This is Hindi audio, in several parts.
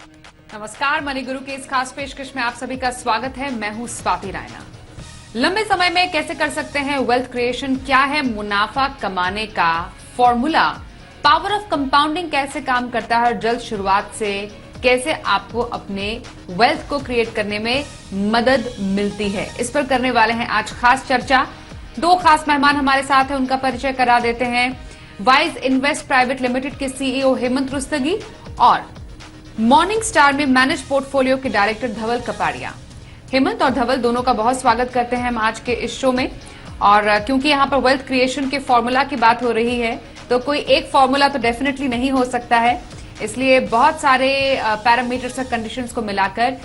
नमस्कार, मनी गुरु के इस खास पेशकश में आप सभी का स्वागत है। मैं हूं स्वाति रायना। लंबे समय में कैसे कर सकते हैं वेल्थ क्रिएशन, क्या है मुनाफा कमाने का फॉर्मूला, पावर ऑफ कंपाउंडिंग कैसे काम करता है और जल्द शुरुआत से कैसे आपको अपने वेल्थ को क्रिएट करने में मदद मिलती है, इस पर करने वाले हैं आज खास चर्चा। दो खास मेहमान हमारे साथ हैं, उनका परिचय करा देते हैं। वाइज इन्वेस्ट प्राइवेट लिमिटेड के सीईओ हेमंत रुस्तगी और मॉर्निंग स्टार में मैनेज पोर्टफोलियो के डायरेक्टर धवल कपाड़िया। हेमंत और धवल दोनों का बहुत स्वागत करते हैं हम आज के इस शो में। और क्योंकि यहाँ पर वेल्थ क्रिएशन के फॉर्मूला की बात हो रही है, तो कोई एक फॉर्मूला तो डेफिनेटली नहीं हो सकता है, इसलिए बहुत सारे पैरामीटर्स और कंडीशंस को मिलाकर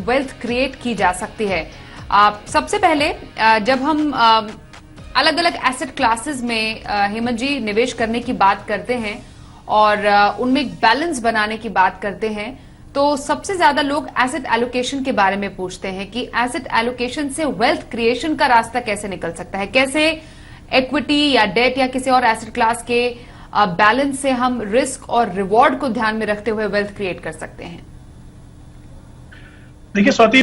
वेल्थ क्रिएट की जा सकती है। सबसे पहले जब हम अलग अलग एसेट क्लासेस में हेमंत जी निवेश करने की बात करते हैं और उनमें एक बैलेंस बनाने की बात करते हैं, तो सबसे ज्यादा लोग एसेट एलोकेशन के बारे में पूछते हैं कि एसेट एलोकेशन से वेल्थ क्रिएशन का रास्ता कैसे निकल सकता है, कैसे इक्विटी या डेट या किसी और एसेट क्लास के बैलेंस से हम रिस्क और रिवॉर्ड को ध्यान में रखते हुए वेल्थ क्रिएट कर सकते हैं। देखिए स्वाति,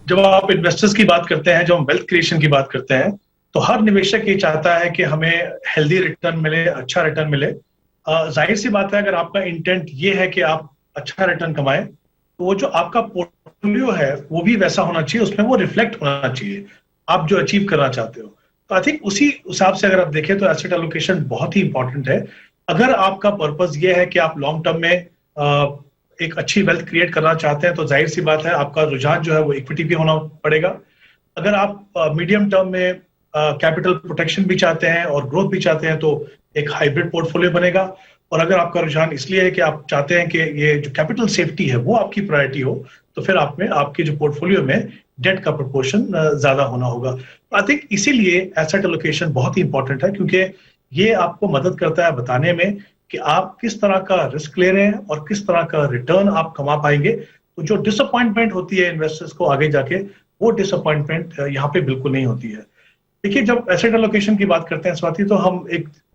जब आप इन्वेस्टर्स की बात करते हैं, जब हम वेल्थ क्रिएशन की बात करते हैं, तो हर निवेशक ये चाहता है कि हमें हेल्दी रिटर्न मिले, अच्छा रिटर्न मिले। जाहिर सी बात है, अगर आपका इंटेंट ये है कि आप अच्छा रिटर्न कमाएं, तो वो जो आपका पोर्टफोलियो है वो भी वैसा होना चाहिए, उसमें वो रिफ्लेक्ट होना चाहिए आप जो अचीव करना चाहते हो। तो आई थिंक उसी हिसाब से अगर आप देखें तो एसेट एलोकेशन बहुत ही इंपॉर्टेंट है। अगर आपका पर्पस ये है कि आप लॉन्ग टर्म में एक अच्छी वेल्थ क्रिएट करना चाहते हैं, तो जाहिर सी बात है आपका रुझान जो है वो इक्विटी भी होना पड़ेगा। अगर आप मीडियम टर्म में कैपिटल प्रोटेक्शन भी चाहते हैं और ग्रोथ भी चाहते हैं, तो एक हाइब्रिड पोर्टफोलियो बनेगा। और अगर आपका रुझान इसलिए है कि आप चाहते हैं कि ये जो कैपिटल सेफ्टी है वो आपकी प्रायोरिटी हो, तो फिर आप में आपके जो पोर्टफोलियो में डेट का प्रोपोर्शन ज्यादा होना होगा। आई थिंक इसीलिए एसेट एलोकेशन बहुत ही इंपॉर्टेंट है, क्योंकि ये आपको मदद करता है बताने में कि आप किस तरह का रिस्क ले रहे हैं और किस तरह का रिटर्न आप कमा पाएंगे। तो जो डिसअपॉइंटमेंट होती है इन्वेस्टर्स को आगे जाके, वो डिसअपॉइंटमेंट यहाँ पे बिल्कुल नहीं होती है। देखिए, जब एसेट एलोकेशन की बात करते हैं स्वाति, तो हम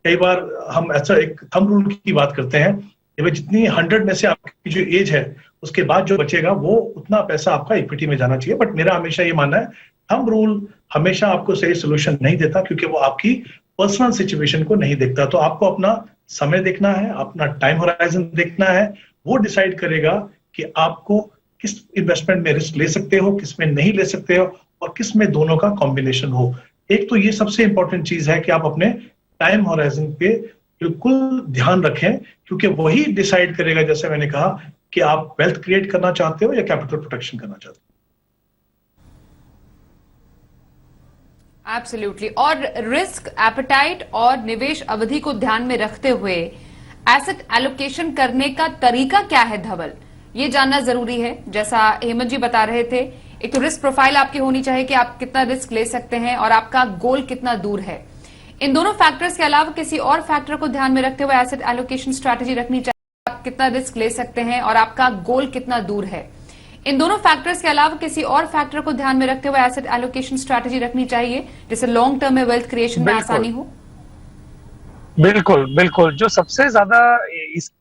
कई बार हम ऐसा एक थंब रूल की बात करते हैं कि जितनी 100 में से आपकी जो एज है उसके बाद जो बचेगा वो उतना पैसा आपका इक्विटी में जाना चाहिए। बट मेरा हमेशा ये मानना है, थंब रूल हमेशा आपको सही सोल्यूशन नहीं देता, क्योंकि वो आपकी पर्सनल सिचुएशन को नहीं देखता। तो आपको अपना समय देखना है, अपना टाइम होराइजन देखना है, वो डिसाइड करेगा कि आपको किस इन्वेस्टमेंट में रिस्क ले सकते हो, किस में नहीं ले सकते हो, और किस में दोनों का कॉम्बिनेशन हो। एक तो ये सबसे इंपॉर्टेंट चीज है कि आप अपने टाइम होराइजन पे बिल्कुल ध्यान रखें, क्योंकि वही डिसाइड करेगा, जैसे मैंने कहा, कि आप वेल्थ क्रिएट करना चाहते हो या कैपिटल प्रोटेक्शन करना चाहते हो। एब्सोल्युटली। और रिस्क एपेटाइट और निवेश अवधि को ध्यान में रखते हुए एसेट एलोकेशन करने का तरीका क्या है धवल, ये जानना जरूरी है। जैसा हेमंत जी बता रहे थे, एक तो रिस्क प्रोफाइल आपकी होनी चाहिए कि आप कितना रिस्क ले सकते हैं और आपका गोल कितना दूर है। इन दोनों फैक्टर्स के अलावा किसी और फैक्टर को ध्यान में रखते हुए एसेट एलोकेशन स्ट्रैटेजी रखनी चाहिए। आप कितना रिस्क ले सकते हैं और आपका गोल कितना दूर है। इन दोनों फैक्टर्स के अलावा किसी और फैक्टर को ध्यान में रखते हुए एसेट एलोकेशन स्ट्रैटेजी रखनी चाहिए, जिससे लॉन्ग टर्म में वेल्थ क्रिएशन में आसानी हो। बिल्कुल बिल्कुल। जो सबसे ज्यादा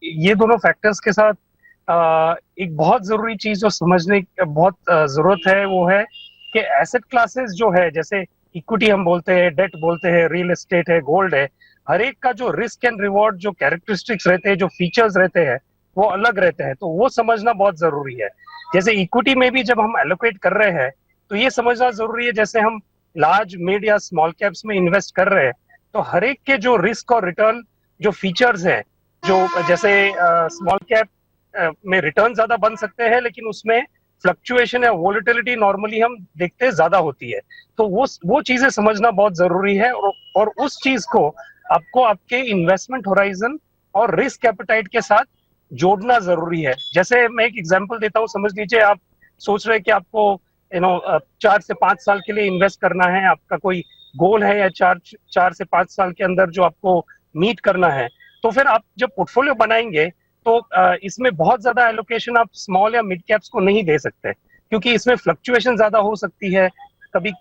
ये दोनों फैक्टर्स के साथ एक बहुत जरूरी चीज जो समझने की बहुत जरूरत है, वो है कि एसेट क्लासेस जो है, जैसे इक्विटी हम बोलते हैं, डेट बोलते हैं, रियल एस्टेट है, गोल्ड है, हर एक का जो रिस्क एंड रिवॉर्ड, जो कैरेक्टरिस्टिक्स रहते हैं, जो फीचर्स रहते हैं, वो अलग रहते हैं। तो वो समझना बहुत जरूरी है। जैसे इक्विटी में भी जब हम एलोकेट कर रहे हैं, तो ये समझना जरूरी है, जैसे हम लार्ज मिड या स्मॉल कैप्स में इन्वेस्ट कर रहे हैं, तो हर एक के जो रिस्क और रिटर्न जो फीचर्स हैं, जो जैसे स्मॉल कैप में रिटर्न ज्यादा बन सकते हैं, लेकिन उसमें फ्लक्चुएशन या वोलेटिलिटी नॉर्मली हम देखते हैं ज्यादा होती है। तो वो चीजें समझना बहुत जरूरी है, और उस चीज को आपको आपके इन्वेस्टमेंट होराइजन और रिस्क एपेटाइट के साथ जोड़ना जरूरी है। जैसे मैं एक एग्जांपल देता हूँ, समझ लीजिए आप सोच रहे हैं कि आपको 4 से 5 साल के लिए इन्वेस्ट करना है, आपका कोई गोल है, या 4 से 5 साल के अंदर जो आपको मीट करना है, तो फिर आप जब पोर्टफोलियो बनाएंगे, तो इसमें बहुत ज्यादा एलोकेशन आप स्मॉल या मिड कैप्स को नहीं दे सकते, क्योंकि इसमें फ्लक्चुएशन ज्यादा हो सकती है। कभी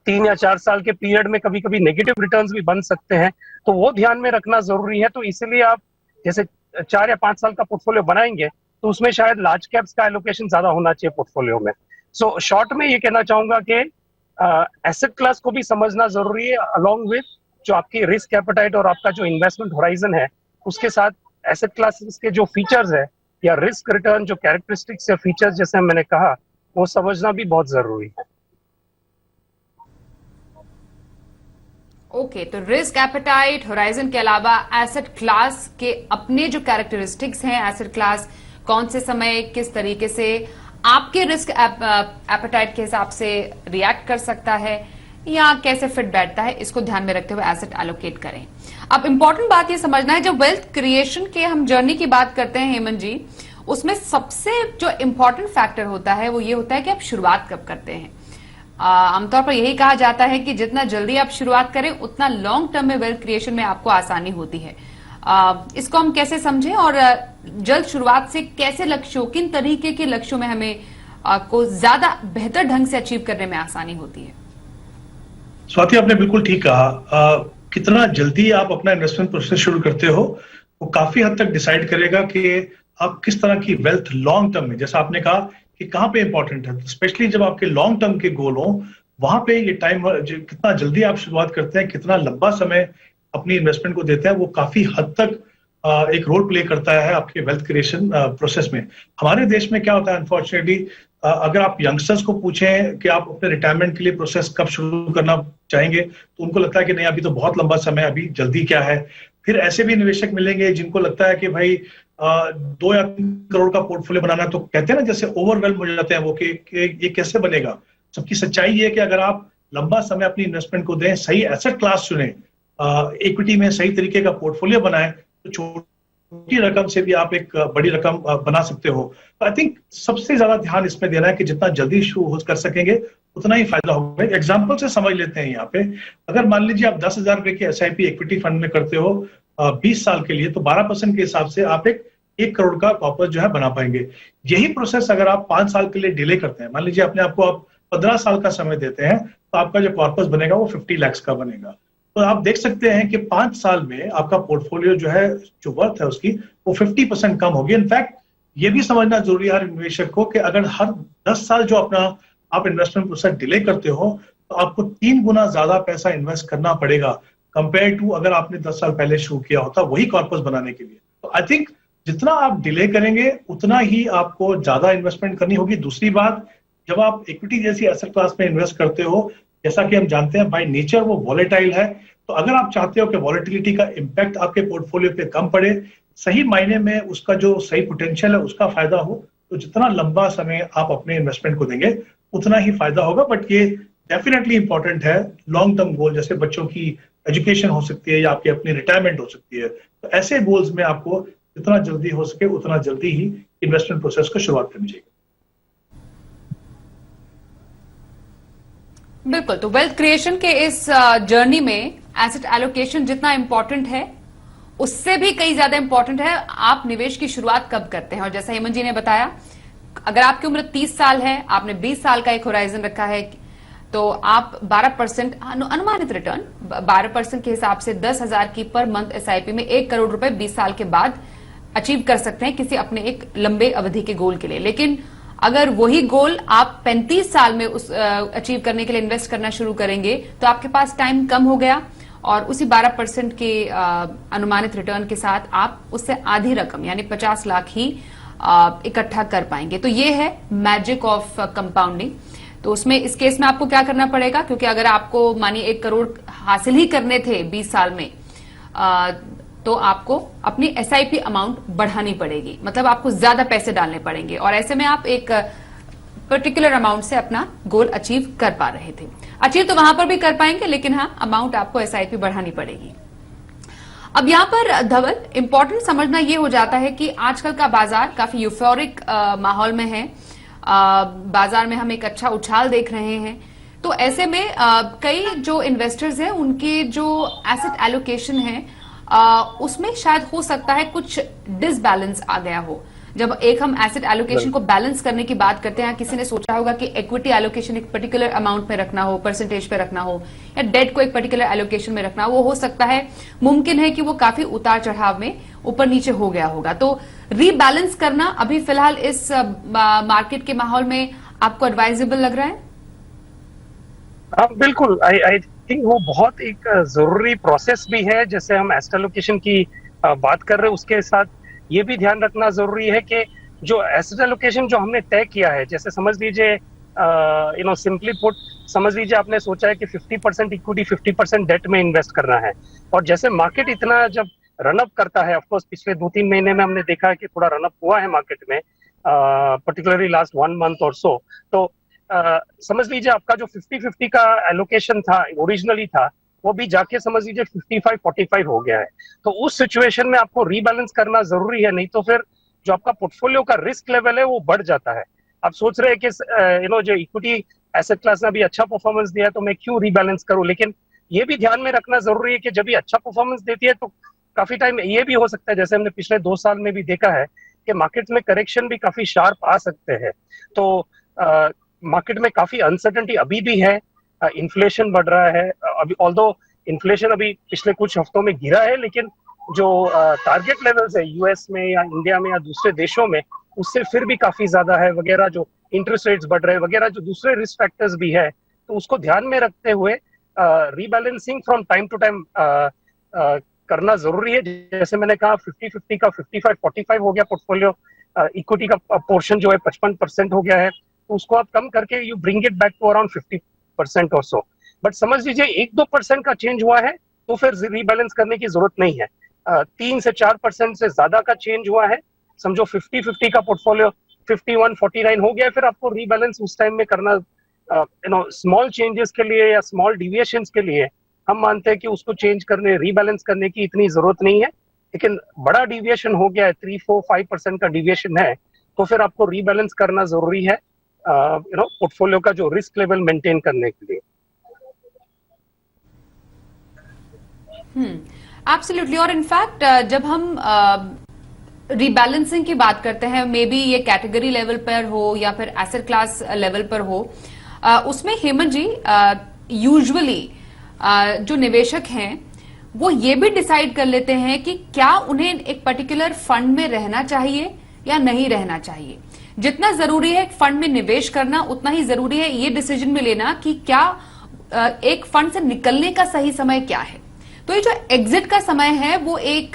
3 या 4 साल के पीरियड में कभी कभी नेगेटिव रिटर्न्स भी बन सकते हैं, तो वो ध्यान में रखना जरूरी है। तो इसलिए आप जैसे 4 या 5 साल का पोर्टफोलियो बनाएंगे, तो उसमें शायद लार्ज कैप्स का एलोकेशन ज्यादा होना चाहिए पोर्टफोलियो में। सो शॉर्ट में ये कहना चाहूंगा कि एसेट क्लास को भी समझना जरूरी है, अलोंग विद जो आपकी रिस्क एपेटाइट और आपका जो इन्वेस्टमेंट होराइजन है, उसके साथ एसेट क्लासेस के जो फीचर्स है या रिस्क रिटर्न जो कैरेक्टरिस्टिक्स या फीचर्स जैसे मैंने कहा, वो समझना भी बहुत जरूरी है। ओके, तो रिस्क एपेटाइट, होराइजन के अलावा एसेट क्लास के अपने जो कैरेक्टरिस्टिक्स हैं, एसेट क्लास कौन से समय किस तरीके से आपके रिस्क एपेटाइट के हिसाब से रिएक्ट कर सकता है या कैसे फिट बैठता है, इसको ध्यान में रखते हुए एसेट एलोकेट करें। अब इंपॉर्टेंट बात ये समझना है, जब वेल्थ क्रिएशन के हम जर्नी की बात करते हैं हेमंत जी, उसमें सबसे जो इंपॉर्टेंट फैक्टर होता है वो ये होता है कि आप शुरुआत कब करते हैं। आमतौर पर यही कहा जाता है कि जितना जल्दी आप शुरुआत करें उतना लॉन्ग टर्म में वेल्थ क्रिएशन में आपको आसानी होती है। इसको हम कैसे समझें और जल्द शुरुआत से कैसे लक्ष्यों, किन तरीके के लक्ष्यों में हमें को ज्यादा बेहतर ढंग से अचीव करने में आसानी होती है? स्वाति, आपने बिल्कुल ठीक कहा। कितना जल्दी आप अपना इन्वेस्टमेंट प्रोसेस शुरू करते हो वो काफी हद तक डिसाइड करेगा कि आप किस तरह की वेल्थ लॉन्ग टर्म में, जैसा आपने कहा कि कहाँ पे इंपॉर्टेंट है, स्पेशली जब आपके लॉन्ग टर्म के गोल हो, वहां पे ये टाइम कितना जल्दी आप शुरुआत करते हैं, कितना लंबा समय अपनी इन्वेस्टमेंट को देते हैं, वो काफी हद तक एक रोल प्ले करता है आपके वेल्थ क्रिएशन प्रोसेस में। हमारे देश में क्या होता है, अनफॉर्चुनेटली अगर आप यंगस्टर्स को पूछें कि आप अपने रिटायरमेंट के लिए प्रोसेस कब शुरू करना चाहेंगे, तो उनको लगता है कि नहीं, अभी तो बहुत लंबा समय, अभी जल्दी क्या है। फिर ऐसे भी निवेशक मिलेंगे जिनको लगता है कि भाई 2 या 3 करोड़ का पोर्टफोलियो बनाना, तो कहते हैं ना जैसे ओवरवेल्म हो जाते हैं वो कि ये कैसे बनेगा। सबकी सच्चाई ये है कि अगर आप लंबा समय अपनी इन्वेस्टमेंट को दें, सही एसेट क्लास चुने, इक्विटी में सही तरीके का पोर्टफोलियो बनाएं, तो छोटी रकम से भी आप एक बड़ी रकम बना सकते हो। तो आई थिंक सबसे ज्यादा ध्यान इसमें देना है कि जितना जल्दी शुरू कर सकेंगे उतना ही फायदा होगा। एग्जाम्पल से समझ लेते हैं यहाँ पे, अगर मान लीजिए आप 10,000 रुपए की SIP इक्विटी फंड में करते हो 20 साल के लिए, तो 12% के हिसाब से आप 1 करोड़ का कॉर्पस जो है बना पाएंगे। यही प्रोसेस अगर आप 5 साल के लिए डिले करते हैं, मान लीजिए अपने आपको आप 15 साल का समय देते हैं, तो आपका जो कॉर्पस बनेगा वो 50 लाख का बनेगा। तो आप देख सकते हैं कि 5 साल में आपका पोर्टफोलियो जो है, जो वर्थ है उसकी, वो 50% कम होगी। इनफैक्ट ये भी समझना जरूरी है हर निवेशक को कि अगर हर 10 साल जो अपना आप इन्वेस्टमेंट प्रोसेस डिले करते हो, तो आपको 3 गुना ज्यादा पैसा इन्वेस्ट करना पड़ेगा कंपेयर टू अगर आपने 10 साल पहले शुरू किया होता वही कॉर्पस बनाने के लिए। तो आई थिंक जितना आप डिले करेंगे उतना ही आपको ज्यादा इन्वेस्टमेंट करनी होगी। दूसरी बात, जब आप इक्विटी जैसी एसेट क्लास में इन्वेस्ट करते हो, जैसा कि हम जानते हैं बाय नेचर वो वॉलेटाइल है, तो अगर आप चाहते हो कि वॉलेटिलिटी का इम्पैक्ट आपके पोर्टफोलियो पे कम पड़े, सही मायने में उसका जो सही पोटेंशियल है उसका फायदा हो, तो जितना लंबा समय आप अपने इन्वेस्टमेंट को देंगे उतना ही फायदा होगा। बट ये डेफिनेटली इंपॉर्टेंट है, लॉन्ग टर्म गोल जैसे बच्चों की एजुकेशन हो सकती है या आपकी अपनी रिटायरमेंट हो सकती है, तो ऐसे गोल्स में आपको जितना जल्दी हो सके उतना जल्दी ही इन्वेस्टमेंट प्रोसेस को शुरुआत करनी चाहिए। बिल्कुल, तो वेल्थ क्रिएशन के इस जर्नी में एसेट एलोकेशन जितना इंपॉर्टेंट है उससे भी कई ज्यादा इंपॉर्टेंट है आप निवेश की शुरुआत कब करते हैं। और जैसा हेमंत जी ने बताया, अगर आपकी उम्र 30 साल है, आपने 20 साल का एक होराइजन रखा है, तो आप 12% अनुमानित रिटर्न 12% के हिसाब से 10,000 की पर मंथ SIP में 1 करोड़ रुपए 20 साल के बाद अचीव कर सकते हैं किसी अपने एक लंबे अवधि के गोल के लिए। लेकिन अगर वही गोल आप 35 साल में उस अचीव करने के लिए इन्वेस्ट करना शुरू करेंगे, तो आपके पास टाइम कम हो गया और उसी 12% के अनुमानित रिटर्न के साथ आप उससे आधी रकम यानी 50 लाख ही इकट्ठा कर पाएंगे। तो ये है मैजिक ऑफ कंपाउंडिंग। तो उसमें इस केस में आपको क्या करना पड़ेगा, क्योंकि अगर आपको मानिए 1 करोड़ हासिल ही करने थे 20 साल में, तो आपको अपनी SIP अमाउंट बढ़ानी पड़ेगी, मतलब आपको ज्यादा पैसे डालने पड़ेंगे। और ऐसे में आप एक पर्टिकुलर अमाउंट से अपना गोल अचीव कर पा रहे थे। अचीव तो वहां पर भी कर पाएंगे, लेकिन हाँ, अमाउंट आपको SIP बढ़ानी पड़ेगी। अब यहाँ पर धवल इंपॉर्टेंट समझना ये हो जाता है कि आजकल का बाजार काफी यूफोरिक माहौल में है। बाजार में हम एक अच्छा उछाल देख रहे हैं। तो ऐसे में कई जो इन्वेस्टर्स हैं उनके जो एसेट एलोकेशन है उसमें शायद हो सकता है कुछ डिसबैलेंस आ गया हो। जब एक हम एसेट एलोकेशन को बैलेंस करने की बात करते हैं, किसी ने सोचा होगा कि इक्विटी एलोकेशन एक पर्टिकुलर अमाउंट में रखना हो, परसेंटेज पे रखना हो, या डेट को एक पर्टिकुलर एलोकेशन में रखना हो सकता है, मुमकिन है कि वो काफी उतार चढ़ाव में ऊपर नीचे हो गया होगा। तो रीबैलेंस करना अभी फिलहाल इस मार्केट के माहौल में आपको एडवाइजेबल लग रहा है? हाँ बिल्कुल, आई थिंक वो बहुत एक जरूरी प्रोसेस भी है। जैसे हम एसेट एलोकेशन की बात कर रहे हैं, उसके साथ ये भी ध्यान रखना जरूरी है कि जो एसेट एलोकेशन जो हमने तय किया है, जैसे समझ लीजिए सिंपली पुट, समझ लीजिए आपने सोचा है कि 50% इक्विटी 50% डेट में इन्वेस्ट करना है, और जैसे मार्केट इतना जब रनअप करता है, ऑफकोर्स पिछले 2-3 महीने में हमने देखा है कि थोड़ा रनअप हुआ है मार्केट में, पर्टिकुलरली लास्ट 1 मंथ और सो, तो समझ लीजिए आपका जो 50-50 का एलोकेशन था, ओरिजिनली था, वो भी जाके समझ लीजिए 55-45 हो गया है। तो उस सिचुएशन में आपको रीबैलेंस करना जरूरी है, नहीं तो फिर जो आपका पोर्टफोलियो का रिस्क लेवल है वो बढ़ जाता है। आप सोच रहे हैं कि जो इक्विटी एसेट क्लास ने अभी अच्छा परफॉर्मेंस दिया है तो मैं क्यों रीबैलेंस करूं, लेकिन ये भी ध्यान में रखना जरूरी है कि जब ये अच्छा परफॉर्मेंस देती है तो काफी टाइम ये भी हो सकता है, जैसे हमने पिछले 2 साल में भी देखा है कि मार्केट में करेक्शन भी काफी शार्प आ सकते हैं। तो मार्केट में काफी अनसर्टेनिटी अभी भी है, इन्फ्लेशन बढ़ रहा है अभी, ऑल्दो इन्फ्लेशन अभी पिछले कुछ हफ्तों में गिरा है, लेकिन जो टारगेट लेवल्स है यूएस में या इंडिया में या दूसरे देशों में, उससे फिर भी काफी ज्यादा है वगैरह, जो इंटरेस्ट रेट्स बढ़ रहे हैं वगैरह, जो दूसरे रिस्क फैक्टर्स भी है, तो उसको ध्यान में रखते हुए rebalancing from time to time करना जरूरी है। जैसे मैंने कहा 50-50 का 55-45 हो गया पोर्टफोलियो, इक्विटी का पोर्शन जो है 55% हो गया है, तो उसको आप कम करके you bring it back to around 50% और सो। बट समझ लीजिए 1-2% का चेंज हुआ है तो फिर रीबैलेंस करने की जरूरत नहीं है। 3 से 4% से ज्यादा का चेंज हुआ है, समझो 50-50 का पोर्टफोलियो 51-49 हो गया, फिर आपको रीबैलेंस उस टाइम में करना, स्मॉल चेंजेस के लिए या स्मॉल डिविएशंस के लिए हम मानते हैं कि उसको चेंज करने, रीबैलेंस करने की इतनी जरूरत नहीं है। लेकिन बड़ा डिविएशन हो गया है, 3-4-5% का डिविएशन है, तो फिर आपको रीबैलेंस करना जरूरी है पोर्टफोलियो का जो रिस्क लेवल मेंटेन करने के लिए। एब्सोल्युटली। और इनफैक्ट जब हम रीबैलेंसिंग की बात करते हैं, मे बी ये कैटेगरी लेवल पर हो या फिर एसेट क्लास लेवल पर हो, उसमें हेमंत जी यूजुअली जो निवेशक हैं वो ये भी डिसाइड कर लेते हैं कि क्या उन्हें एक पर्टिकुलर फंड में रहना चाहिए या नहीं रहना चाहिए। जितना जरूरी है फंड में निवेश करना, उतना ही जरूरी है ये डिसीजन में लेना कि क्या एक फंड से निकलने का सही समय क्या है। तो ये जो एग्जिट का समय है वो एक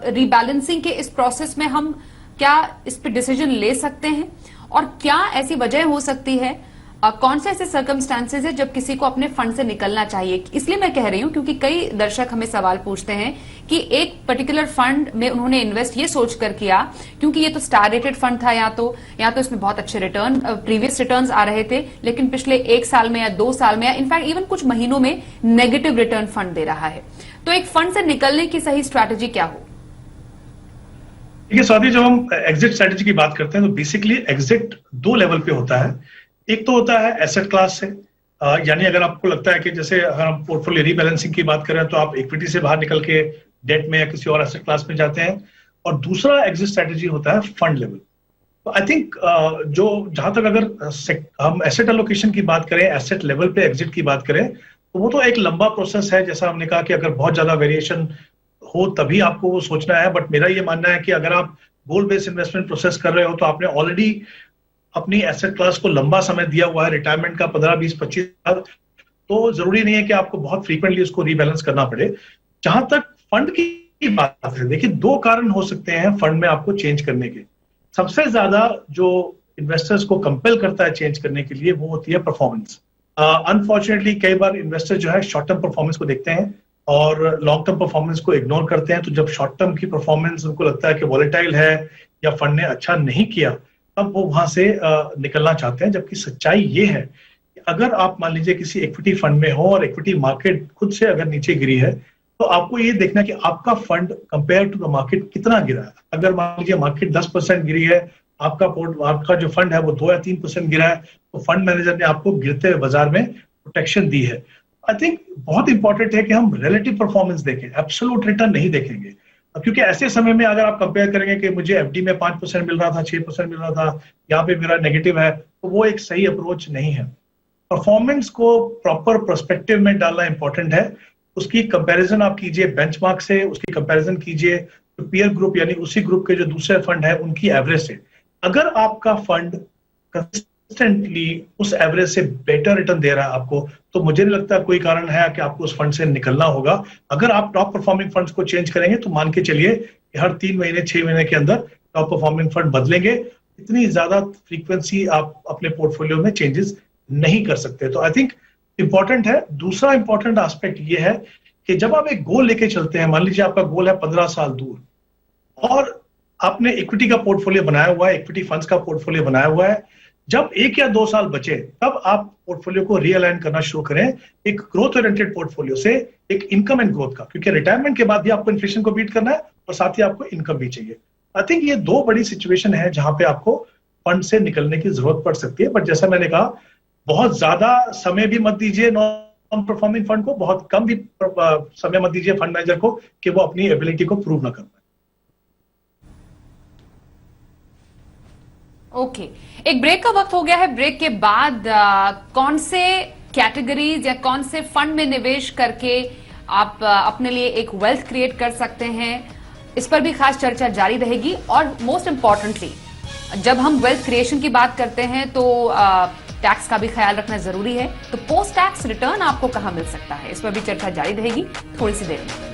रीबैलेंसिंग के इस प्रोसेस में हम क्या इस पे डिसीजन ले सकते हैं, और क्या ऐसी वजह हो सकती है, कौन से ऐसे सर्कमस्टांसेस है जब किसी को अपने फंड से निकलना चाहिए। इसलिए मैं कह रही हूं क्योंकि कई दर्शक हमें सवाल पूछते हैं कि एक पर्टिकुलर फंड में उन्होंने इन्वेस्ट ये सोचकर किया क्योंकि ये तो स्टार रेटेड फंड था, या तो इसमें बहुत अच्छे रिटर्न, प्रीवियस रिटर्न्स आ रहे थे, लेकिन पिछले 1 साल में या 2 साल में या इनफैक्ट इवन कुछ महीनों में नेगेटिव रिटर्न फंड दे रहा है। तो एक फंड से निकलने की सही स्ट्रैटेजी क्या हो? देखिए स्वाति, जब हम एग्जिट स्ट्रेटेजी की बात करते हैं तो बेसिकली एग्जिट 2 लेवल पे होता है। एक तो होता है एसेट क्लास से, यानी अगर आपको लगता है कि जैसे अगर हम पोर्टफोलियो रीबैलेंसिंग की बात करें तो आप इक्विटी से बाहर निकल के डेट में या किसी और एसेट क्लास में जाते हैं, और दूसरा एग्जिट स्ट्रेटेजी होता है फंड लेवल। तो आई थिंक जो जहां तक अगर हम एसेट एलोकेशन की बात करें, एसेट लेवल पे एग्जिट की बात करें, तो वो तो एक लंबा प्रोसेस है। जैसा हमने कहा कि अगर बहुत ज्यादा वेरिएशन हो तभी आपको वो सोचना है, बट मेरा ये मानना है कि अगर आप गोल बेस्ड इन्वेस्टमेंट प्रोसेस कर रहे हो तो आपने ऑलरेडी अपनी एसेट क्लास को लंबा समय दिया हुआ है, रिटायरमेंट का 15, 20, 25 साल, तो जरूरी नहीं है कि आपको बहुत फ्रीक्वेंटली उसको रीबैलेंस करना पड़े। जहां तक फंड की बात है, देखिए 2 कारण हो सकते हैं फंड में आपको चेंज करने के। सबसे ज्यादा जो इन्वेस्टर्स को कंपेल करता है चेंज करने के लिए वो होती है परफॉर्मेंस। अनफॉर्चुनेटली कई बार इन्वेस्टर जो है शॉर्ट टर्म परफॉर्मेंस को देखते हैं और लॉन्ग टर्म परफॉर्मेंस को इग्नोर करते हैं। तो जब शॉर्ट टर्म की परफॉर्मेंस उनको लगता है कि वॉलेटाइल है या फंड ने अच्छा नहीं किया, तब वो वहां से निकलना चाहते हैं। जबकि सच्चाई ये है कि अगर आप मान लीजिए किसी इक्विटी फंड में हो और इक्विटी मार्केट खुद से अगर नीचे गिरी है, तो आपको ये देखना कि आपका fund compare to the market कितना गिरा है। अगर मान लीजिए मार्केट 10% गिरी है, आपका जो फंड है वो 2 या 3% गिरा है, तो फंड मैनेजर ने आपको गिरते हुए बाजार में प्रोटेक्शन दी है। आई थिंक बहुत इंपॉर्टेंट है कि हम रिलेटिव परफॉर्मेंस देखें, एब्सोल्यूट रिटर्न नहीं देखेंगे। क्योंकि ऐसे समय में अगर आप कंपेयर करेंगे कि मुझे एफडी में 5% मिल रहा था, 6% मिल रहा था, यहाँ पे मेरा नेगेटिव है, तो वो एक सही अप्रोच नहीं है। परफॉर्मेंस को प्रॉपर पर्सपेक्टिव में डालना इंपॉर्टेंट है। उसकी कंपैरिजन आप कीजिए बेंचमार्क से, उसकी कंपैरिजन कीजिए पीयर ग्रुप यानी उसी ग्रुप के जो दूसरे फंड है उनकी एवरेज से। अगर आपका फंड कंसिस्टेंटली उस एवरेज से बेटर रिटर्न दे रहा है आपको, तो मुझे नहीं लगता कोई कारण है कि आपको उस फंड से निकलना होगा। अगर आप टॉप परफॉर्मिंग फंड्स को चेंज करेंगे तो मान के चलिए कि हर 3 महीने 6 महीने के अंदर टॉप परफॉर्मिंग फंड बदलेंगे। इतनी ज्यादा फ्रीक्वेंसी आप अपने पोर्टफोलियो में चेंजेस नहीं कर सकते। तो आई थिंक इंपॉर्टेंट है। दूसरा इंपॉर्टेंट एस्पेक्ट ये है कि जब आप एक गोल लेके चलते हैं, मान लीजिए आपका गोल है 15 साल दूर और आपने इक्विटी का पोर्टफोलियो बनाया हुआ है, इक्विटी फंड्स का पोर्टफोलियो बनाया हुआ है, जब 1 या 2 साल बचे तब आप पोर्टफोलियो को रीअलाइन करना शुरू करें एक ग्रोथ ओरिएंटेड पोर्टफोलियो से एक इनकम एंड ग्रोथ का, क्योंकि रिटायरमेंट के बाद भी आपको इन्फ्लेशन को बीट करना है और साथ ही आपको इनकम भी चाहिए। आई थिंक ये 2 बड़ी सिचुएशन है जहां पे आपको फंड से निकलने की जरूरत पड़ सकती है। बट जैसा मैंने कहा, बहुत ज्यादा समय भी मत दीजिए नॉन परफॉर्मिंग फंड को, बहुत कम भी समय मत दीजिए फंड मैनेजर को कि वो अपनी एबिलिटी को प्रूव ना कर पाए। ओके, एक ब्रेक का वक्त हो गया है। ब्रेक के बाद कौन से कैटेगरीज या कौन से फंड में निवेश करके आप अपने लिए एक वेल्थ क्रिएट कर सकते हैं, इस पर भी खास चर्चा जारी रहेगी। और मोस्ट इंपॉर्टेंटली, जब हम वेल्थ क्रिएशन की बात करते हैं तो टैक्स का भी ख्याल रखना जरूरी है। तो पोस्ट टैक्स रिटर्न आपको कहां मिल सकता है, इस पर भी चर्चा जारी रहेगी थोड़ी सी देर में।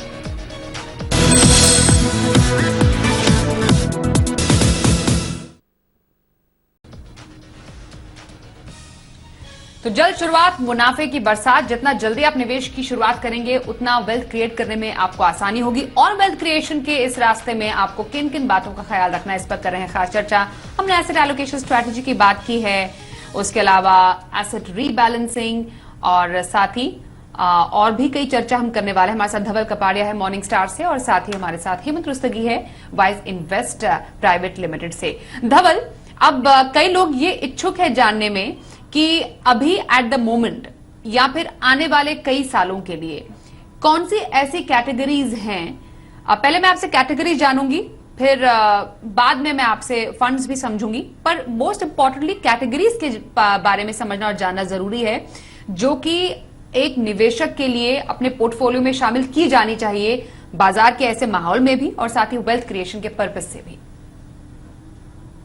तो जल्द शुरुआत, मुनाफे की बरसात। जितना जल्दी आप निवेश की शुरुआत करेंगे उतना वेल्थ क्रिएट करने में आपको आसानी होगी। और वेल्थ क्रिएशन के इस रास्ते में आपको किन किन बातों का ख्याल रखना है, इस पर कर रहे हैं खास चर्चा। हमने एसेट एलोकेशन स्ट्रैटेजी की बात की है, उसके अलावा एसेट रीबैलेंसिंग और साथ ही और भी कई चर्चा हम करने वाले हैं। हमारे साथ धवल कपाड़िया है मॉर्निंग स्टार से और साथ ही हमारे साथ हेमंत रुस्तगी है वाइज इन्वेस्ट प्राइवेट लिमिटेड से। धवल, अब कई लोग ये इच्छुक है जानने में कि अभी एट द मोमेंट या फिर आने वाले कई सालों के लिए कौन सी ऐसी कैटेगरीज हैं। पहले मैं आपसे कैटेगरीज जानूंगी, फिर बाद में मैं आपसे फंड्स भी समझूंगी, पर मोस्ट इंपॉर्टेंटली कैटेगरीज के बारे में समझना और जानना जरूरी है जो कि एक निवेशक के लिए अपने पोर्टफोलियो में शामिल की जानी चाहिए, बाजार के ऐसे माहौल में भी और साथ ही वेल्थ क्रिएशन के पर्पस से भी।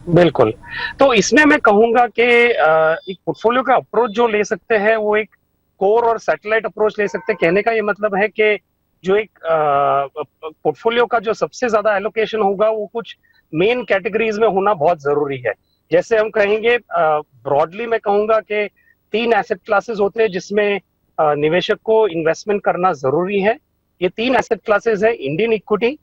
बिल्कुल, तो इसमें मैं कहूंगा कि एक पोर्टफोलियो का अप्रोच जो ले सकते हैं वो एक कोर और सैटेलाइट अप्रोच ले सकते हैं। कहने का ये मतलब है कि जो एक पोर्टफोलियो का जो सबसे ज्यादा एलोकेशन होगा वो कुछ मेन कैटेगरीज में होना बहुत जरूरी है। जैसे हम कहेंगे ब्रॉडली मैं कहूंगा कि 3 एसेट क्लासेस होते हैं जिसमें निवेशक को इन्वेस्टमेंट करना जरूरी है। ये 3 एसेट क्लासेस है, इंडियन इक्विटी,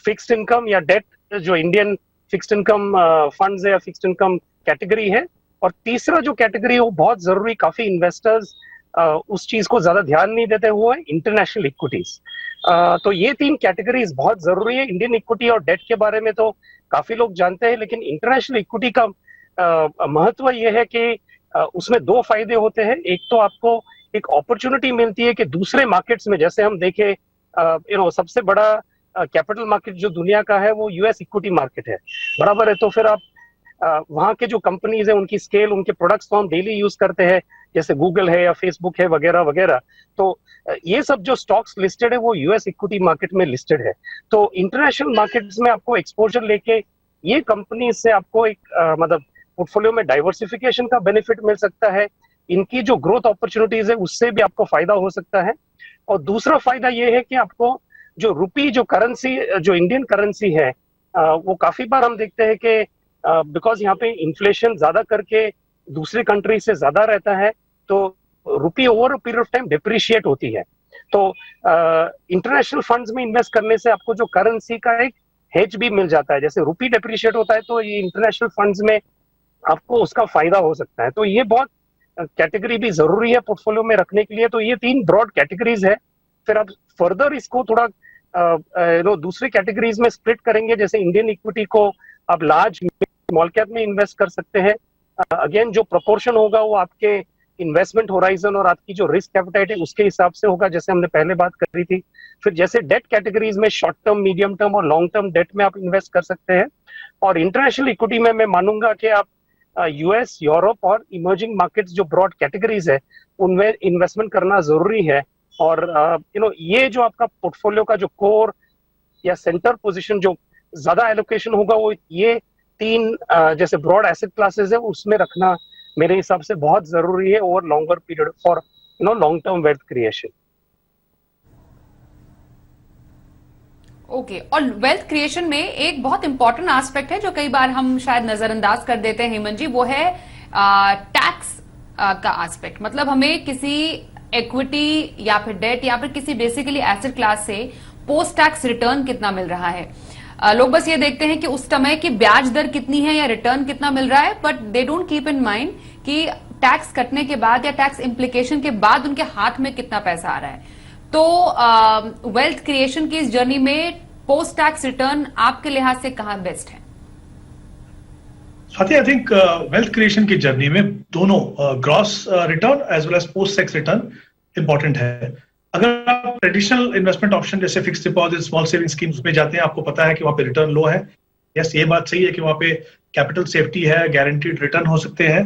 फिक्स्ड इनकम या डेट, जो इंडियन फिक्स्ड इनकम फंड्स है या फिक्स्ड इनकम कैटेगरी है, और तीसरा जो कैटेगरी है वो बहुत जरूरी, काफी इन्वेस्टर्स उस चीज को ज्यादा ध्यान नहीं देते, वो है इंटरनेशनल इक्विटीज। तो ये 3 कैटेगरीज बहुत जरूरी है। इंडियन इक्विटी और डेट के बारे में तो काफी लोग जानते हैं, लेकिन इंटरनेशनल इक्विटी का महत्व ये है कि उसमें 2 फायदे होते हैं। एक तो आपको एक अपॉर्चुनिटी मिलती है कि दूसरे मार्केट्स में, जैसे हम देखें सबसे बड़ा कैपिटल मार्केट जो दुनिया का है वो यूएस इक्विटी मार्केट है, बराबर है। तो फिर आप वहां के जो कंपनीज है उनकी स्केल, उनके प्रोडक्ट्स तो हम डेली यूज करते हैं, जैसे गूगल है या फेसबुक है वगैरह वगैरह। तो ये सब जो स्टॉक्स लिस्टेड है वो यूएस इक्विटी मार्केट में लिस्टेड है। तो इंटरनेशनल मार्केट्स में आपको एक्सपोजर लेके ये कंपनी से आपको एक मतलब पोर्टफोलियो में डाइवर्सिफिकेशन का बेनिफिट मिल सकता है। इनकी जो ग्रोथ अपॉर्चुनिटीज है उससे भी आपको फायदा हो सकता है। और दूसरा फायदा ये है कि आपको जो रुपी, जो करेंसी, जो इंडियन करेंसी है, वो काफी बार हम देखते हैं कि बिकॉज यहाँ पे इन्फ्लेशन ज्यादा करके दूसरे कंट्री से ज्यादा रहता है, तो rupee over period of time depreciate होती है। तो इंटरनेशनल फंड्स में इन्वेस्ट करने से आपको जो करेंसी का एक हेज भी मिल जाता है। जैसे रुपी डिप्रिशिएट होता है तो ये इंटरनेशनल फंड्स में आपको उसका फायदा हो सकता है। तो ये बहुत कैटेगरी भी जरूरी है पोर्टफोलियो में रखने के लिए। तो ये 3 ब्रॉड कैटेगरीज है। फिर आप फर्दर इसको थोड़ा दूसरे कैटेगरीज में स्प्लिट करेंगे। जैसे इंडियन इक्विटी को आप लार्ज स्मॉल कैप में इन्वेस्ट कर सकते हैं। अगेन जो प्रोपोर्शन होगा वो आपके इन्वेस्टमेंट होराइजन और आपकी जो रिस्क एपेटाइट है उसके हिसाब से होगा, जैसे हमने पहले बात करी थी। फिर जैसे डेट कैटेगरीज में शॉर्ट टर्म, मीडियम टर्म और लॉन्ग टर्म डेट में आप इन्वेस्ट कर सकते हैं। और इंटरनेशनल इक्विटी में मैं मानूंगा कि आप यूएस, यूरोप और इमर्जिंग मार्केट्स जो ब्रॉड कैटेगरीज है उनमें इन्वेस्टमेंट करना जरूरी है। और ये जो आपका पोर्टफोलियो का जो कोर या सेंटर पोजीशन जो ज्यादा एलोकेशन होगा वो ये तीन जैसे ब्रॉड एसेट क्लासेस है उसमें रखना मेरे हिसाब से बहुत जरूरी है over longer period for long term wealth creation. Okay और वेल्थ क्रिएशन में एक बहुत इंपॉर्टेंट एस्पेक्ट है जो कई बार हम शायद नजरअंदाज कर देते हैं हेमंत जी, वो है टैक्स का एस्पेक्ट। मतलब हमें किसी इक्विटी या फिर डेट या फिर किसी बेसिकली एसेट क्लास से पोस्ट टैक्स रिटर्न कितना मिल रहा है। लोग बस ये देखते हैं कि उस समय की ब्याज दर कितनी है या रिटर्न कितना मिल रहा है, but they don't keep in mind कि टैक्स कटने के बाद या टैक्स इम्प्लीकेशन के बाद उनके हाथ में कितना पैसा आ रहा है। तो वेल्थ क्रिएशन की इस जर्नी में पोस्ट टैक्स रिटर्न आपके लिहाज से कहां बेस्ट है? Swati, I think wealth creation की जर्नी में दोनों gross return as well as post tax return important है। अगर आप ट्रेडिशनल इन्वेस्टमेंट ऑप्शन जैसे fix deposit, small saving schemes में जाते हैं, आपको पता है कि वहां पे रिटर्न लो है। यस, ये बात सही है कि वहां पे कैपिटल सेफ्टी है, गारंटीड रिटर्न हो सकते हैं,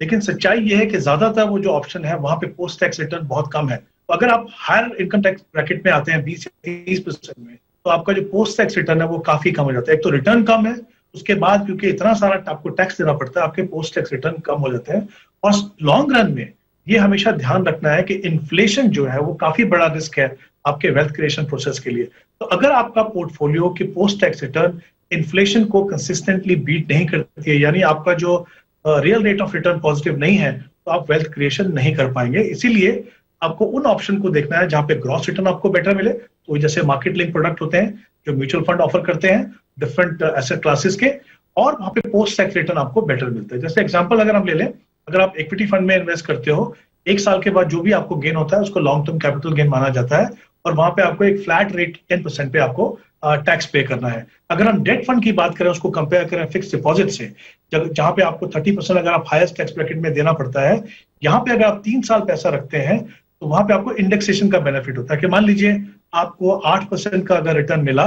लेकिन सच्चाई ये है कि ज्यादातर वो जो ऑप्शन है वहां पे पोस्ट टैक्स रिटर्न बहुत कम है। तो अगर आप हायर इनकम टैक्स ब्रैकेट में आते हैं 20 से 30% में, तो आपका जो पोस्ट टैक्स रिटर्न है वो काफी कम हो जाता है। एक तो रिटर्न कम है, उसके बाद क्योंकि इतना सारा आपको टैक्स देना पड़ता है, आपके पोस्ट टैक्स रिटर्न कम हो जाते हैं। और लॉन्ग रन में ये हमेशा ध्यान रखना है कि इन्फ्लेशन जो है वो काफी बड़ा रिस्क है आपके वेल्थ क्रिएशन प्रोसेस के लिए। तो अगर आपका पोर्टफोलियो की पोस्ट टैक्स रिटर्न इन्फ्लेशन को कंसिस्टेंटली बीट नहीं करती है, यानी आपका जो real rate of return positive नहीं है, तो आप वेल्थ क्रिएशन नहीं कर पाएंगे। इसीलिए आपको उन ऑप्शन को देखना है जहां पे ग्रॉस रिटर्न आपको बेटर मिले। तो जैसे मार्केट लिंक प्रोडक्ट होते हैं जो म्यूचुअल फंड ऑफर करते हैं डिफरेंट एसेट क्लासेस के, और वहां पे पोस्ट टैक्स रिटर्न आपको बेटर मिलता है। जैसे एग्जांपल अगर हम ले लें, अगर आप इक्विटी फंड में इन्वेस्ट करते हो, 1 साल के बाद जो भी आपको गेन होता है उसको लॉन्ग टर्म कैपिटल गेन माना जाता है, और वहां पे आपको एक फ्लैट रेट 10% पे आपको टैक्स पे करना है। अगर हम डेट फंड की बात करें, उसको कंपेयर करें फिक्स डिपॉजिट से, जहां पे आपको 30% अगर आप हाईएस्ट टैक्स ब्रैकेट में देना पड़ता है, यहाँ पे अगर आप 3 साल पैसा रखते हैं तो वहां पे आपको इंडेक्सेशन का बेनिफिट होता है कि मान लीजिए आपको 8% का अगर रिटर्न मिला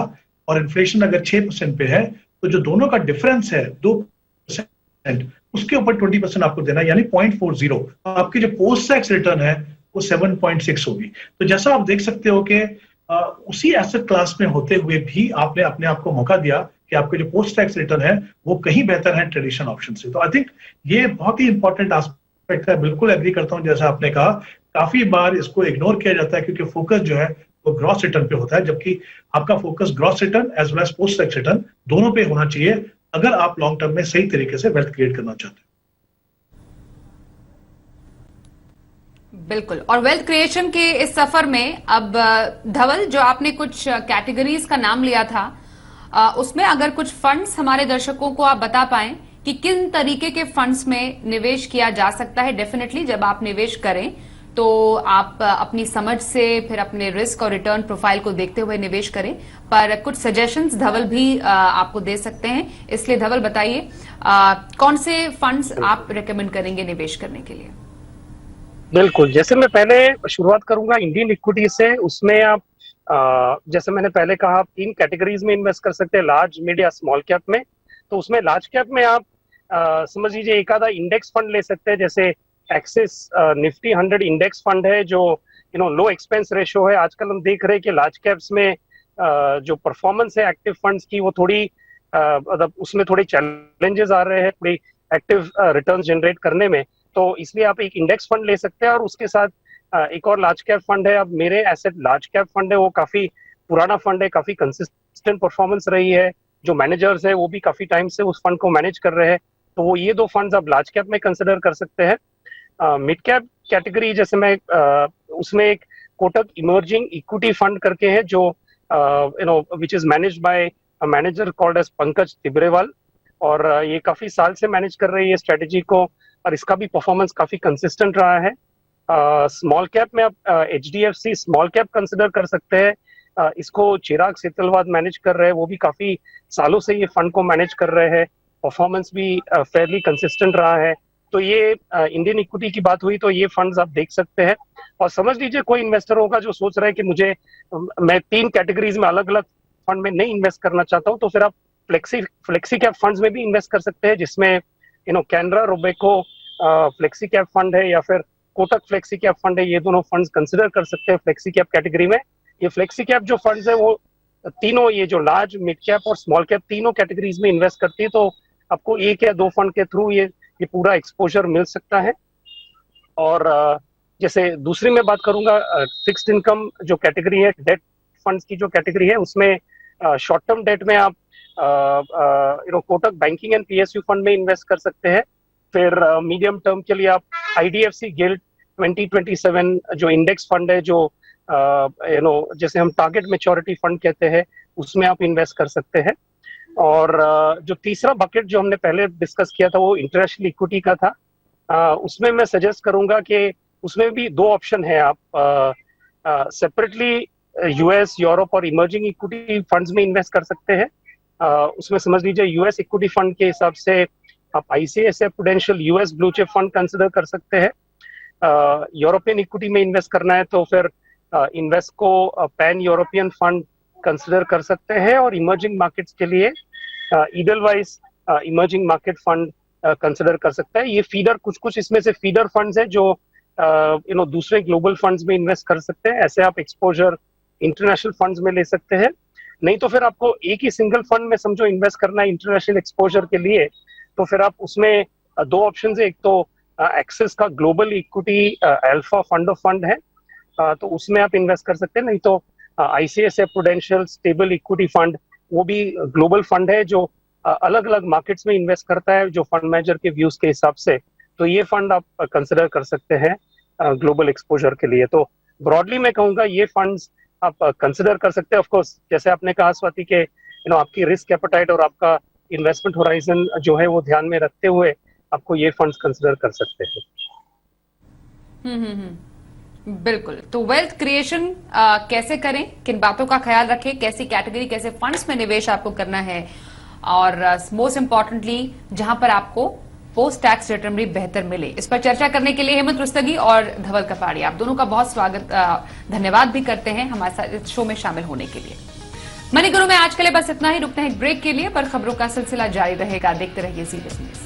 और इन्फ्लेशन अगर 6% पे है, तो जो दोनों का डिफरेंस है 2%, उसके ऊपर 20% आपको देना है, यानी 0.40। आपकी जो पोस्ट टैक्स रिटर्न है वो 7.6 होगी। तो जैसा आप देख सकते हो कि उसी एसेट क्लास में होते हुए भी आपने अपने आप को मौका दिया कि आपके जो पोस्ट टैक्स रिटर्न है वो कहीं बेहतर है ट्रेडिशनल ऑप्शन से। तो आई थिंक ये बहुत ही इंपॉर्टेंट एस्पेक्ट है। बिल्कुल एग्री करता हूं, जैसा आपने कहा, काफी बार इसको इग्नोर किया जाता है क्योंकि फोकस जो है वो ग्रॉस रिटर्न पे होता है, जबकि आपका focus gross return as well as post tax return दोनों पे होना चाहिए अगर आप लॉन्ग टर्म में सही तरीके से वेल्थ क्रिएट करना चाहते हैं। बिल्कुल। और वेल्थ क्रिएशन के इस सफर में अब धवल, जो आपने कुछ कैटेगरीज का नाम लिया था, उसमें अगर कुछ फंड्स हमारे दर्शकों को आप बता पाएं कि किन तरीके के फंड्स में निवेश किया जा सकता है। डेफिनेटली जब आप निवेश करें तो आप अपनी समझ से फिर अपने रिस्क और रिटर्न प्रोफाइल को देखते हुए निवेश करें, पर कुछ सजेशंस धवल भी आपको दे सकते हैं। इसलिए धवल बताइए, कौन से फंड्स आप रेकमेंड करेंगे निवेश करने के लिए? बिल्कुल, जैसे मैं पहले शुरुआत करूंगा इंडियन इक्विटी से। उसमें आप जैसे मैंने पहले कहा, 3 कैटेगरीज में इन्वेस्ट कर सकते हैं, लार्ज, मिड या स्मॉल कैप में। तो उसमें लार्ज कैप में आप समझ लीजिए एक आधा इंडेक्स फंड ले सकते हैं, जैसे एक्सिस निफ्टी 100 इंडेक्स फंड है जो लो एक्सपेंस रेशो है। आजकल हम देख रहे हैं कि लार्ज कैप्स में जो परफॉर्मेंस है एक्टिव फंड्स की वो थोड़ी मतलब उसमें थोड़े चैलेंजेस आ रहे हैं थोड़ी एक्टिव रिटर्न्स जनरेट करने में। तो इसलिए आप एक इंडेक्स फंड ले सकते हैं और उसके साथ एक और लार्ज कैप फंड है। अब मेरे एसेट लार्ज कैप फंड है, वो काफी पुराना फंड है, काफी कंसिस्टेंट परफॉर्मेंस रही है। जो मैनेजर्स है वो भी काफी टाइम से उस फंड को मैनेज कर रहे हैं। तो वो ये 2 फंड्स आप लार्ज कैप में कंसिडर कर सकते हैं। मिड कैप कैटेगरी जैसे मैं उसमें एक कोटक इमर्जिंग इक्विटी फंड करके है जो which is managed by a manager called as Pankaj Tibrewal, और ये काफी साल से मैनेज कर रही है स्ट्रेटेजी को, और इसका भी परफॉर्मेंस काफी कंसिस्टेंट रहा है। स्मॉल कैप में आप HDFC स्मॉल कैप कंसिडर कर सकते हैं। इसको चिराग सेतलवाद मैनेज कर रहे हैं, वो भी काफी सालों से ये फंड को मैनेज कर रहे हैं। परफॉर्मेंस भी फेयरली कंसिस्टेंट रहा है। तो ये इंडियन इक्विटी की बात हुई तो ये फंड्स आप देख सकते हैं। और समझ लीजिए कोई इन्वेस्टर होगा जो सोच रहा है कि मैं 3 कैटेगरीज में अलग अलग फंड में नहीं इन्वेस्ट करना चाहता हूं, तो फिर आप फ्लेक्सी कैप फंड्स में भी इन्वेस्ट कर सकते हैं, जिसमें Canara Robeco flexi cap fund है या फिर कोटक फ्लेक्सी कैप फंड है। ये दोनों फंड्स कंसिडर कर सकते हैं फ्लेक्सी कैप कैटेगरी में। ये फ्लेक्सी कैप जो फंड्स है वो तीनों, ये जो लार्ज, मिड कैप और स्मॉल कैप, तीनों कैटेगरीज में इन्वेस्ट करती है। तो आपको 1 या 2 फंड के थ्रू ये पूरा एक्सपोजर मिल सकता है। और जैसे दूसरी मैं बात करूंगा, फिक्स्ड इनकम जो कैटेगरी है, डेट फंड्स की जो कैटेगरी है, उसमें शॉर्ट टर्म डेट में आप Kotak banking and PSU fund में इन्वेस्ट कर सकते हैं। फिर मीडियम टर्म के लिए आप आईडीएफसी गिल्ड 2027 जो इंडेक्स फंड है, जो जैसे हम टारगेट मैच्योरिटी फंड कहते हैं, उसमें आप इन्वेस्ट कर सकते हैं। और जो तीसरा बकेट जो हमने पहले डिस्कस किया था वो इंटरनेशनल इक्विटी का था। उसमें मैं सजेस्ट करूंगा कि उसमें भी 2 ऑप्शन है। आप सेपरेटली यूएस, यूरोप और इमर्जिंग इक्विटी फंड्स में इन्वेस्ट कर सकते हैं। उसमें समझ लीजिए यूएस इक्विटी फंड के हिसाब से आप ICICI prudential US blue chip fund consider कर सकते हैं। यूरोपियन इक्विटी में इन्वेस्ट करना है तो फिर Invesco pan European fund consider कर सकते हैं। और इमर्जिंग मार्केट्स के लिए Edelweiss emerging market fund consider कर सकता है। ये फीडर, कुछ इसमें से फीडर फंड्स है जो दूसरे ग्लोबल फंड्स में इन्वेस्ट कर सकते हैं। ऐसे आप एक्सपोजर इंटरनेशनल फंड्स में ले सकते हैं। नहीं तो फिर आपको एक ही सिंगल फंड में समझो इन्वेस्ट करना है इंटरनेशनल एक्सपोजर के लिए, तो फिर आप उसमें 2 ऑप्शन है। एक तो एक्सिस का global equity alpha fund of fund है, तो उसमें आप इन्वेस्ट कर सकते हैं। नहीं तो ICICI prudential stable equity fund, वो भी ग्लोबल फंड है जो अलग अलग मार्केट्स में इन्वेस्ट करता है, जो फंड मैनेजर के व्यूज के हिसाब से। तो ये फंड आप कंसिडर कर सकते हैं ग्लोबल एक्सपोजर के लिए। तो ब्रॉडली मैं कहूंगा ये फंड्स आप कंसिडर कर सकते हैं। ऑफ कोर्स जैसे आपने कहा स्वाति के आपकी रिस्क एपेटाइट और आपका इन्वेस्टमेंट होराइजन जो है वो ध्यान में रखते हुए आपको ये फंड्स कंसिडर कर सकते हैं। बिल्कुल। तो वेल्थ क्रिएशन कैसे करें, किन बातों का ख्याल रखें, कैसी कैटेगरी, कैसे फंड्स में निवेश आपको करना है, और मोस्ट इंपॉर्टेंटली जहां पर आपको पोस्ट टैक्स रिटर्न भी बेहतर मिले, इस पर चर्चा करने के लिए हेमंत रुस्तगी और धवल कपाड़ी, आप दोनों का बहुत स्वागत, धन्यवाद भी करते हैं हमारे साथ इस शो में शामिल होने के लिए। मनी गुरु में आज के लिए बस इतना ही। रुकते हैं एक ब्रेक के लिए, पर खबरों का सिलसिला जारी रहेगा। देखते रहिए ज़ी बिज़नेस।